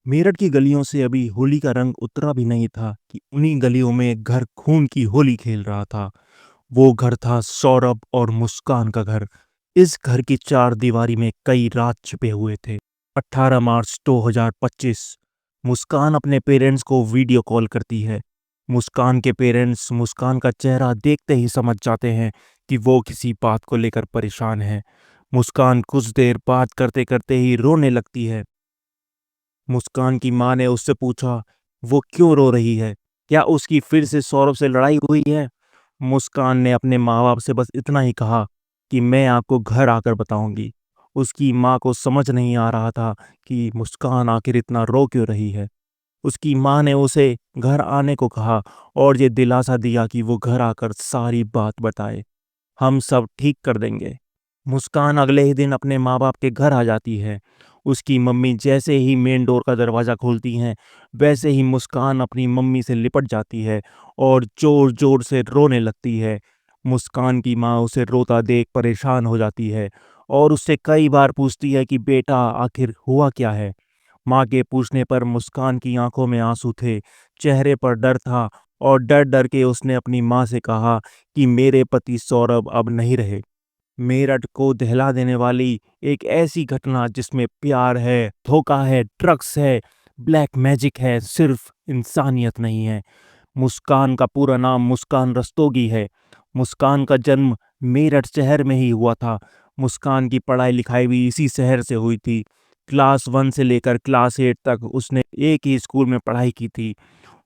मेरठ की गलियों से अभी होली का रंग उतरा भी नहीं था कि उन्हीं गलियों में एक घर खून की होली खेल रहा था। वो घर था सौरभ और मुस्कान का घर। इस घर की चार दीवारी में कई राज छिपे हुए थे। 18 मार्च 2025। मुस्कान अपने पेरेंट्स को वीडियो कॉल करती है। मुस्कान के पेरेंट्स मुस्कान का चेहरा देखते ही समझ जाते हैं कि वो किसी बात को लेकर परेशान है। मुस्कान कुछ देर बात करते करते ही रोने लगती है। मुस्कान की माँ ने उससे पूछा, वो क्यों रो रही है? क्या उसकी फिर से सौरभ से लड़ाई हुई है? मुस्कान ने अपने माँ बाप से बस इतना ही कहा कि मैं आपको घर आकर बताऊंगी। उसकी माँ को समझ नहीं आ रहा था कि मुस्कान आखिर इतना रो क्यों रही है। उसकी माँ ने उसे घर आने को कहा और ये दिलासा दिया कि वो घर आकर सारी बात बताए। हम सब ठीक कर देंगे। मुस्कान अगले ही दिन अपने माँ बाप के घर आ जाती है। उसकी मम्मी जैसे ही मेन डोर का दरवाज़ा खोलती हैं, वैसे ही मुस्कान अपनी मम्मी से लिपट जाती है और ज़ोर ज़ोर से रोने लगती है। मुस्कान की माँ उसे रोता देख परेशान हो जाती है और उससे कई बार पूछती है कि बेटा आखिर हुआ क्या है। माँ के पूछने पर मुस्कान की आंखों में आंसू थे, चेहरे पर डर था और डर डर के उसने अपनी माँ से कहा कि मेरे पति सौरभ अब नहीं रहे। मेरठ को दहला देने वाली एक ऐसी घटना जिसमें प्यार है, धोखा है, ड्रग्स है, ब्लैक मैजिक है, सिर्फ इंसानियत नहीं है। मुस्कान का पूरा नाम मुस्कान रस्तोगी है। मुस्कान का जन्म मेरठ शहर में ही हुआ था। मुस्कान की पढ़ाई लिखाई भी इसी शहर से हुई थी। क्लास 1 से लेकर क्लास 8 तक उसने एक ही स्कूल में पढ़ाई की थी।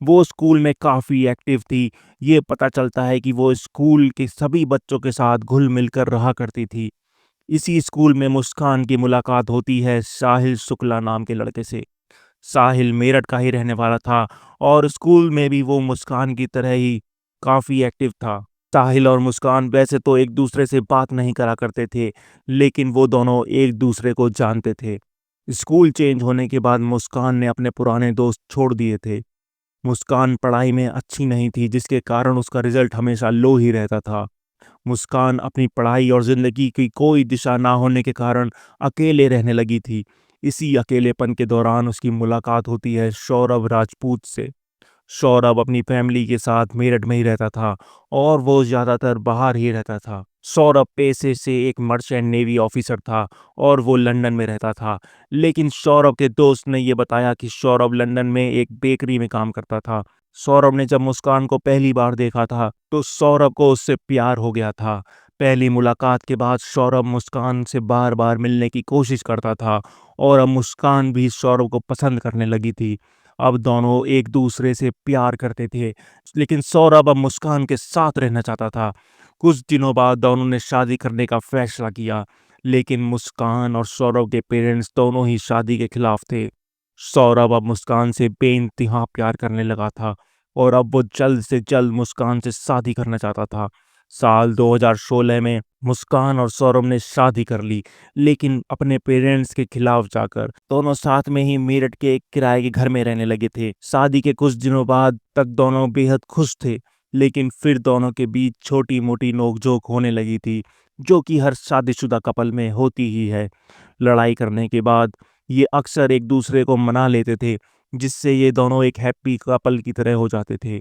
वो स्कूल में काफ़ी एक्टिव थी। ये पता चलता है कि वो स्कूल के सभी बच्चों के साथ घुल मिलकर रहा करती थी। इसी स्कूल में मुस्कान की मुलाकात होती है साहिल शुक्ला नाम के लड़के से। साहिल मेरठ का ही रहने वाला था और स्कूल में भी वो मुस्कान की तरह ही काफ़ी एक्टिव था। साहिल और मुस्कान वैसे तो एक दूसरे से बात नहीं करा करते थे, लेकिन वो दोनों एक दूसरे को जानते थे। स्कूल चेंज होने के बाद मुस्कान ने अपने पुराने दोस्त छोड़ दिए थे। मुस्कान पढ़ाई में अच्छी नहीं थी जिसके कारण उसका रिजल्ट हमेशा लो ही रहता था। मुस्कान अपनी पढ़ाई और ज़िंदगी की कोई दिशा ना होने के कारण अकेले रहने लगी थी। इसी अकेलेपन के दौरान उसकी मुलाकात होती है सौरभ राजपूत से। सौरभ अपनी फैमिली के साथ मेरठ में ही रहता था और वो ज़्यादातर बाहर ही रहता था। सौरभ पेशे से एक मर्चेंट नेवी ऑफिसर था और वो लंदन में रहता था। लेकिन सौरभ के दोस्त ने ये बताया कि सौरभ लंदन में एक बेकरी में काम करता था। सौरभ ने जब मुस्कान को पहली बार देखा था तो सौरभ को उससे प्यार हो गया था। पहली मुलाकात के बाद सौरभ मुस्कान से बार बार मिलने की कोशिश करता था और अब मुस्कान भी सौरभ को पसंद करने लगी थी। अब दोनों एक दूसरे से प्यार करते थे, लेकिन सौरभ अब मुस्कान के साथ रहना चाहता था। कुछ दिनों बाद दोनों ने शादी करने का फैसला किया, लेकिन मुस्कान और सौरभ के पेरेंट्स दोनों ही शादी के खिलाफ थे। सौरभ अब मुस्कान से बेइंतहा प्यार करने लगा था और अब वो जल्द से जल्द मुस्कान से शादी करना चाहता था। साल 2016 में मुस्कान और सौरभ ने शादी कर ली, लेकिन अपने पेरेंट्स के खिलाफ जाकर दोनों साथ में ही मेरठ के एक किराए के घर में रहने लगे थे। शादी के कुछ दिनों बाद तक दोनों बेहद खुश थे, लेकिन फिर दोनों के बीच छोटी मोटी नोकझोंक होने लगी थी, जो कि हर शादीशुदा कपल में होती ही है। लड़ाई करने के बाद ये अक्सर एक दूसरे को मना लेते थे, जिससे ये दोनों एक हैप्पी कपल की तरह हो जाते थे।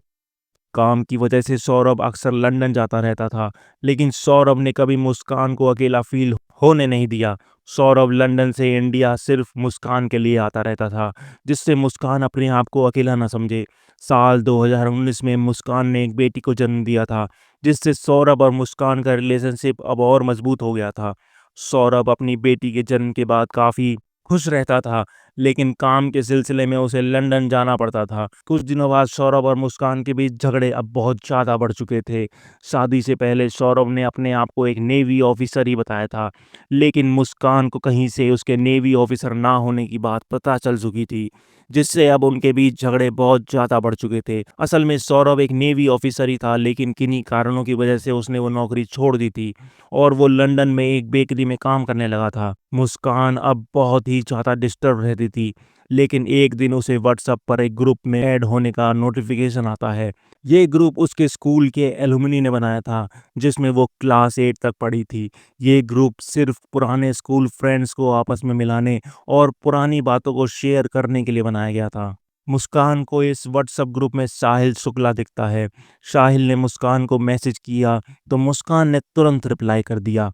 काम की वजह से सौरभ अक्सर लंदन जाता रहता था, लेकिन सौरभ ने कभी मुस्कान को अकेला फील होने नहीं दिया। सौरभ लंदन से इंडिया सिर्फ मुस्कान के लिए आता रहता था, जिससे मुस्कान अपने आप को अकेला न समझे। साल 2019 में मुस्कान ने एक बेटी को जन्म दिया था, जिससे सौरभ और मुस्कान का रिलेशनशिप अब और मजबूत हो गया था। सौरभ अपनी बेटी के जन्म के बाद काफ़ी खुश रहता था, लेकिन काम के सिलसिले में उसे लंदन जाना पड़ता था। कुछ दिनों बाद सौरभ और मुस्कान के बीच झगड़े अब बहुत ज़्यादा बढ़ चुके थे। शादी से पहले सौरभ ने अपने आप को एक नेवी ऑफिसर ही बताया था, लेकिन मुस्कान को कहीं से उसके नेवी ऑफिसर ना होने की बात पता चल चुकी थी, जिससे अब उनके बीच झगड़े बहुत ज़्यादा बढ़ चुके थे। असल में सौरभ एक नेवी ऑफिसर ही था, लेकिन किन्हीं कारणों की वजह से उसने वो नौकरी छोड़ दी थी और वो लंदन में एक बेकरी में काम करने लगा था। मुस्कान अब बहुत ही ज़्यादा डिस्टर्ब रहती थी, लेकिन एक दिन उसे व्हाट्सएप पर एक ग्रुप में ऐड होने का नोटिफिकेशन आता है। ये ग्रुप उसके स्कूल के एलुमनी ने बनाया था, जिसमें वो क्लास 8 तक पढ़ी थी। ये ग्रुप सिर्फ पुराने स्कूल फ्रेंड्स को आपस में मिलाने और पुरानी बातों को शेयर करने के लिए बनाया गया था। मुस्कान को इस व्हाट्सएप ग्रुप में साहिल शुक्ला दिखता है। साहिल ने मुस्कान को मैसेज किया तो मुस्कान ने तुरंत रिप्लाई कर दिया।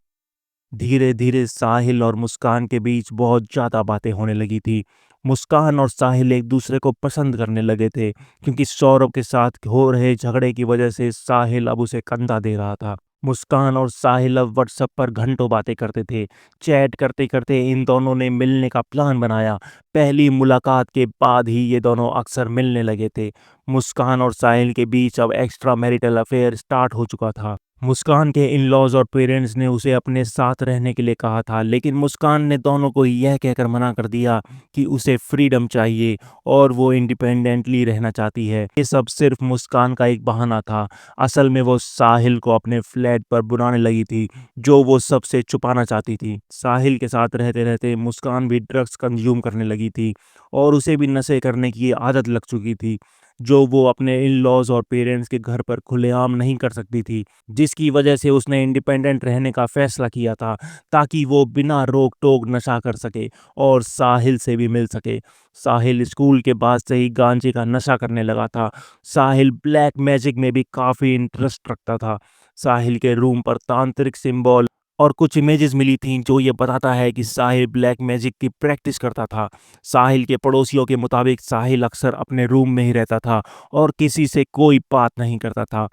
धीरे धीरे साहिल और मुस्कान के बीच बहुत ज़्यादा बातें होने लगी थी। मुस्कान और साहिल एक दूसरे को पसंद करने लगे थे, क्योंकि सौरभ के साथ हो रहे झगड़े की वजह से साहिल अब उसे कंधा दे रहा था। मुस्कान और साहिल अब व्हाट्सएप पर घंटों बातें करते थे। चैट करते करते इन दोनों ने मिलने का प्लान बनाया। पहली मुलाकात के बाद ही ये दोनों अक्सर मिलने लगे थे। मुस्कान और साहिल के बीच अब एक्स्ट्रा मैरिटल अफेयर स्टार्ट हो चुका था। मुस्कान के इन-लॉज़ और पेरेंट्स ने उसे अपने साथ रहने के लिए कहा था, लेकिन मुस्कान ने दोनों को यह कहकर मना कर दिया कि उसे फ्रीडम चाहिए और वो इंडिपेंडेंटली रहना चाहती है। ये सब सिर्फ मुस्कान का एक बहाना था। असल में वो साहिल को अपने फ्लैट पर बुलाने लगी थी, जो वो सबसे छुपाना चाहती थी। साहिल के साथ रहते-रहते मुस्कान भी ड्रग्स कंज़्यूम करने लगी थी और उसे भी नशे करने की आदत लग चुकी थी, जो वो अपने इन-लॉज़ और पेरेंट्स के घर पर खुलेआम नहीं कर सकती थी। जिसकी वजह से उसने इंडिपेंडेंट रहने का फैसला किया था, ताकि वो बिना रोक-टोक नशा कर सके और साहिल से भी मिल सके। साहिल स्कूल के बाद से ही गांजे का नशा करने लगा था। साहिल ब्लैक मैजिक में भी काफ़ी इंटरेस्ट रखता था। साहिल के रूम पर तांत्रिक सिंबल और कुछ इमेजेस मिली थीं, जो ये बताता है कि साहिल ब्लैक मैजिक की प्रैक्टिस करता था। साहिल के पड़ोसियों के मुताबिक साहिल अक्सर अपने रूम में ही रहता था और किसी से कोई बात नहीं करता था।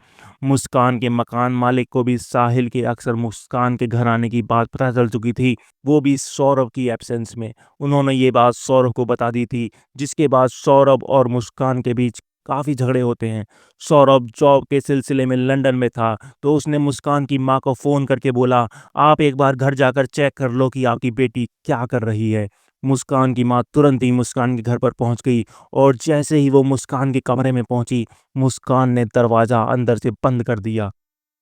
मुस्कान के मकान मालिक को भी साहिल के अक्सर मुस्कान के घर आने की बात पता चल चुकी थी, वो भी सौरभ की एब्सेंस में। उन्होंने ये बात सौरभ को बता दी थी, जिसके बाद सौरभ और मुस्कान के बीच काफ़ी झगड़े होते हैं। सौरभ जॉब के सिलसिले में लंदन में था, तो उसने मुस्कान की माँ को फ़ोन करके बोला, आप एक बार घर जाकर चेक कर लो कि आपकी बेटी क्या कर रही है। मुस्कान की माँ तुरंत ही मुस्कान के घर पर पहुंच गई और जैसे ही वो मुस्कान के कमरे में पहुंची, मुस्कान ने दरवाज़ा अंदर से बंद कर दिया।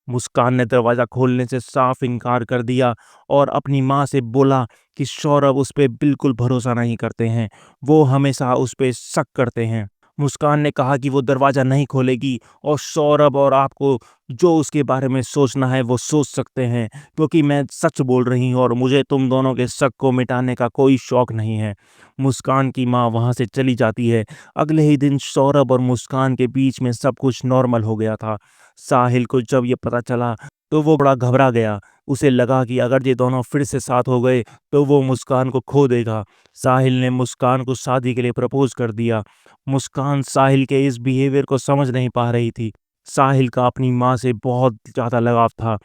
मुस्कान ने दरवाज़ा खोलने से साफ इनकार कर दिया और अपनी माँ से बोला कि सौरभ उस पे बिल्कुल भरोसा नहीं करते हैं, वो हमेशा उस पे शक करते हैं। मुस्कान ने कहा कि वो दरवाज़ा नहीं खोलेगी और सौरभ और आपको जो उसके बारे में सोचना है वो सोच सकते हैं, क्योंकि मैं सच बोल रही हूँ और मुझे तुम दोनों के शक को मिटाने का कोई शौक नहीं है। मुस्कान की माँ वहाँ से चली जाती है। अगले ही दिन सौरभ और मुस्कान के बीच में सब कुछ नॉर्मल हो गया था। साहिल को जब ये पता चला तो वो बड़ा घबरा गया। उसे लगा कि अगर ये दोनों फिर से साथ हो गए तो वो मुस्कान को खो देगा। साहिल ने मुस्कान को शादी के लिए प्रपोज कर दिया। मुस्कान साहिल के इस बिहेवियर को समझ नहीं पा रही थी। साहिल का अपनी माँ से बहुत ज़्यादा लगाव था,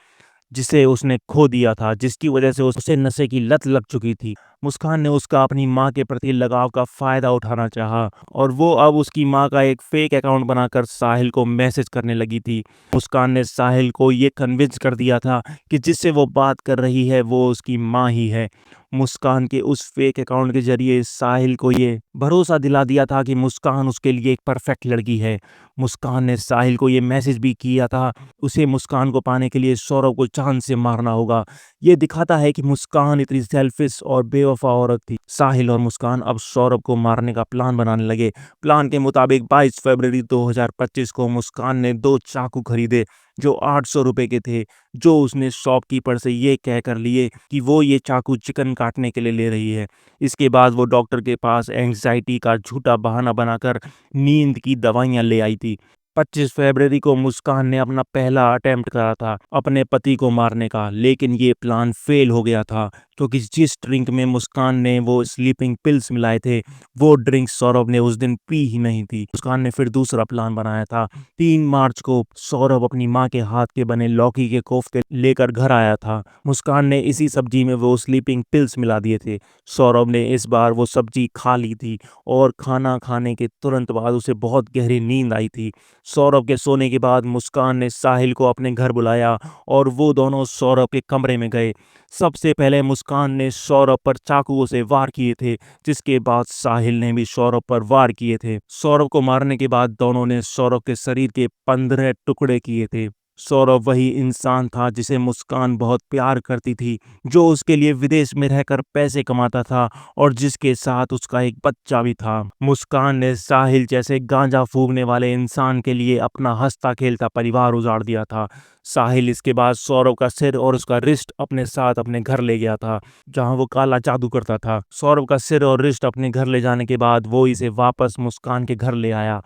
जिसे उसने खो दिया था, जिसकी वजह से उसे नशे की लत लग चुकी थी। मुस्कान ने उसका अपनी माँ के प्रति लगाव का फ़ायदा उठाना चाहा और वो अब उसकी माँ का एक फ़ेक अकाउंट बनाकर साहिल को मैसेज करने लगी थी। मुस्कान ने साहिल को ये कन्विंस कर दिया था कि जिससे वो बात कर रही है वो उसकी माँ ही है। मुस्कान के उस फ़ेक अकाउंट के ज़रिए साहिल को ये भरोसा दिला दिया था कि मुस्कान उसके लिए एक परफ़ेक्ट लड़की है। मुस्कान ने साहिल को ये मैसेज भी किया था, उसे मुस्कान को पाने के लिए सौरभ को जान से मारना होगा। ये दिखाता है कि मुस्कान इतनी सेल्फिश और बेवफा औरत थी। साहिल और मुस्कान अब सौरभ को मारने का प्लान बनाने लगे। प्लान के मुताबिक 22 फरवरी 2025 को मुस्कान ने 2 चाकू खरीदे, जो 800 रुपए के थे, जो उसने शॉपकीपर से ये कहकर लिए कि वो ये चाकू चिकन काटने के लिए ले रही है। इसके बाद वो डॉक्टर के पास एंग्ज़ायटी का झूठा बहाना बनाकर नींद की दवाइयाँ ले आई थी। 25 फरवरी को मुस्कान ने अपना पहला अटेम्प्ट करा था अपने पति को मारने का, लेकिन ये प्लान फेल हो गया था, क्योंकि जिस ड्रिंक में मुस्कान ने वो स्लीपिंग पिल्स मिलाए थे, वो ड्रिंक सौरभ ने उस दिन पी ही नहीं थी। मुस्कान ने फिर दूसरा प्लान बनाया था। 3 मार्च को सौरभ अपनी माँ के हाथ के बने लौकी के कोफ्ते लेकर घर आया था। मुस्कान ने इसी सब्जी में वो स्लीपिंग पिल्स मिला दिए थे। सौरभ ने इस बार वो सब्जी खा ली थी और खाना खाने के तुरंत बाद उसे बहुत गहरी नींद आई थी। सौरभ के सोने के बाद मुस्कान ने साहिल को अपने घर बुलाया और वो दोनों सौरभ के कमरे में गए। सबसे पहले मुस्कान ने सौरभ पर चाकुओं से वार किए थे, जिसके बाद साहिल ने भी सौरभ पर वार किए थे। सौरभ को मारने के बाद दोनों ने सौरभ के शरीर के 15 टुकड़े किए थे। सौरभ वही इंसान था जिसे मुस्कान बहुत प्यार करती थी, जो उसके लिए विदेश में रहकर पैसे कमाता था और जिसके साथ उसका एक बच्चा भी था। मुस्कान ने साहिल जैसे गांजा फूकने वाले इंसान के लिए अपना हंसता खेलता परिवार उजाड़ दिया था। साहिल इसके बाद सौरभ का सिर और उसका रिस्ट अपने साथ अपने घर ले गया था, जहां वो काला जादू करता था। सौरभ का सिर और रिस्ट अपने घर ले जाने के बाद वो इसे वापस मुस्कान के घर ले आया।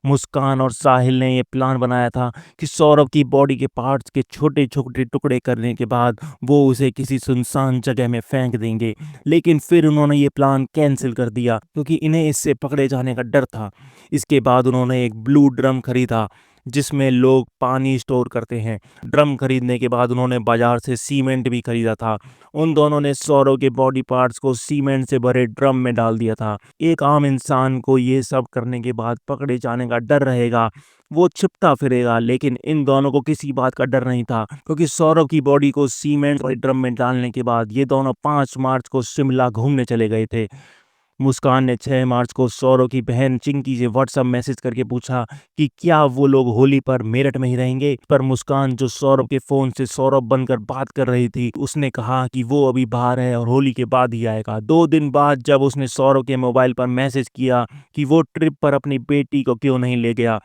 मुस्कान और साहिल ने ये प्लान बनाया था कि सौरभ की बॉडी के पार्ट्स के छोटे छोटे टुकड़े करने के बाद वो उसे किसी सुनसान जगह में फेंक देंगे। लेकिन फिर उन्होंने ये प्लान कैंसिल कर दिया क्योंकि इन्हें इससे पकड़े जाने का डर था। इसके बाद उन्होंने एक ब्लू ड्रम खरीदा जिसमें लोग पानी स्टोर करते हैं। ड्रम खरीदने के बाद उन्होंने बाजार से सीमेंट भी खरीदा था। उन दोनों ने सौरव के बॉडी पार्ट्स को सीमेंट से भरे ड्रम में डाल दिया था। एक आम इंसान को ये सब करने के बाद पकड़े जाने का डर रहेगा, वो छिपता फिरेगा, लेकिन इन दोनों को किसी बात का डर नहीं था क्योंकि सौरव की बॉडी को सीमेंट वाले ड्रम में डालने के बाद ये दोनों 5 मार्च को शिमला घूमने चले गए थे। मुस्कान ने 6 मार्च को सौरव की बहन चिंकी से व्हाट्सएप मैसेज करके पूछा कि क्या वो लोग होली पर मेरठ में ही रहेंगे। पर मुस्कान, जो सौरभ के फोन से सौरभ बनकर बात कर रही थी, उसने कहा कि वो अभी बाहर है और होली के बाद ही आएगा। 2 दिन बाद जब उसने सौरभ के मोबाइल पर मैसेज किया कि वो ट्रिप पर अपनी बेटी को क्यों नहीं ले गया,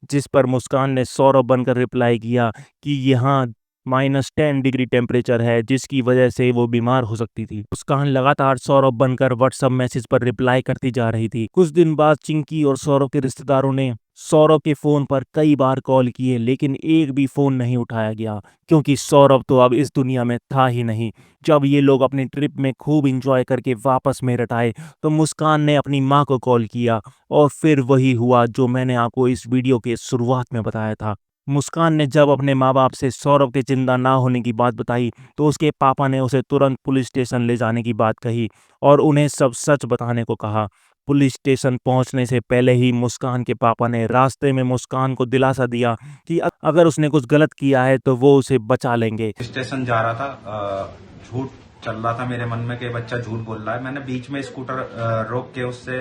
जिस पर मुस्कान ने सौरभ बनकर रिप्लाई किया कि यहाँ -10 डिग्री टेम्परेचर है, जिसकी वजह से वो बीमार हो सकती थी। मुस्कान लगातार सौरभ बनकर व्हाट्सएप मैसेज पर रिप्लाई करती जा रही थी। कुछ दिन बाद चिंकी और सौरभ के रिश्तेदारों ने सौरभ के फोन पर कई बार कॉल किए, लेकिन एक भी फोन नहीं उठाया गया क्योंकि सौरभ तो अब इस दुनिया में था ही नहीं। जब ये लोग अपनी ट्रिप में खूब इंजॉय करके वापस मेरठ आए तो मुस्कान ने अपनी माँ को कॉल किया और फिर वही हुआ जो मैंने आपको इस वीडियो के शुरुआत में बताया था। मुस्कान ने जब अपने माँ बाप से सौरभ के जिंदा ना होने की बात बताई तो उसके पापा ने उसे तुरंत पुलिस स्टेशन ले जाने की बात कही और उन्हें सब सच बताने को कहा। पुलिस स्टेशन पहुंचने से पहले ही मुस्कान के पापा ने रास्ते में मुस्कान को दिलासा दिया कि अगर उसने कुछ गलत किया है तो वो उसे बचा लेंगे। स्टेशन जा रहा था, झूठ चल रहा था मेरे मन में कि बच्चा झूठ बोल रहा है। मैंने बीच में स्कूटर रोक के उससे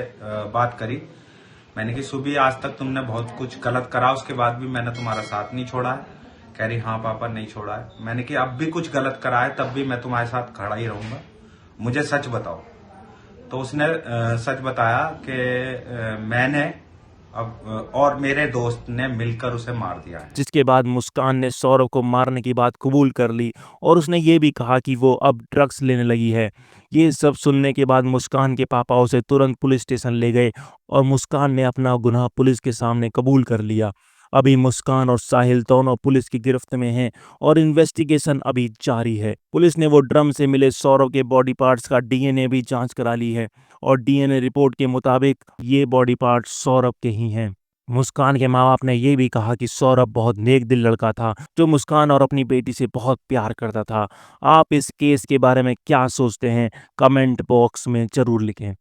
बात करी। मैंने कि सुबह आज तक तुमने बहुत कुछ गलत करा, उसके बाद भी मैंने तुम्हारा साथ नहीं छोड़ा है। कह रही हाँ पापा नहीं छोड़ा है। मैंने कि अब भी कुछ गलत करा है तब भी मैं तुम्हारे साथ खड़ा ही रहूंगा, मुझे सच बताओ। तो उसने सच बताया कि मैंने और मेरे दोस्त ने मिलकर उसे मार दिया है। जिसके बाद मुस्कान ने सौरभ को मारने की बात कबूल कर ली और उसने ये भी कहा कि वो अब ड्रग्स लेने लगी है। ये सब सुनने के बाद मुस्कान के पापा उसे तुरंत पुलिस स्टेशन ले गए और मुस्कान ने अपना गुनाह पुलिस के सामने कबूल कर लिया। अभी मुस्कान और साहिल दोनों पुलिस की गिरफ्त में हैं और इन्वेस्टिगेशन अभी जारी है। पुलिस ने वो ड्रम से मिले सौरभ के बॉडी पार्ट्स का डीएनए भी जांच करा ली है और डीएनए रिपोर्ट के मुताबिक ये बॉडी पार्ट्स सौरभ के ही हैं। मुस्कान के माँ-बाप ने ये भी कहा कि सौरभ बहुत नेक दिल लड़का था, जो मुस्कान और अपनी बेटी से बहुत प्यार करता था। आप इस केस के बारे में क्या सोचते हैं? कमेंट बॉक्स में ज़रूर लिखें।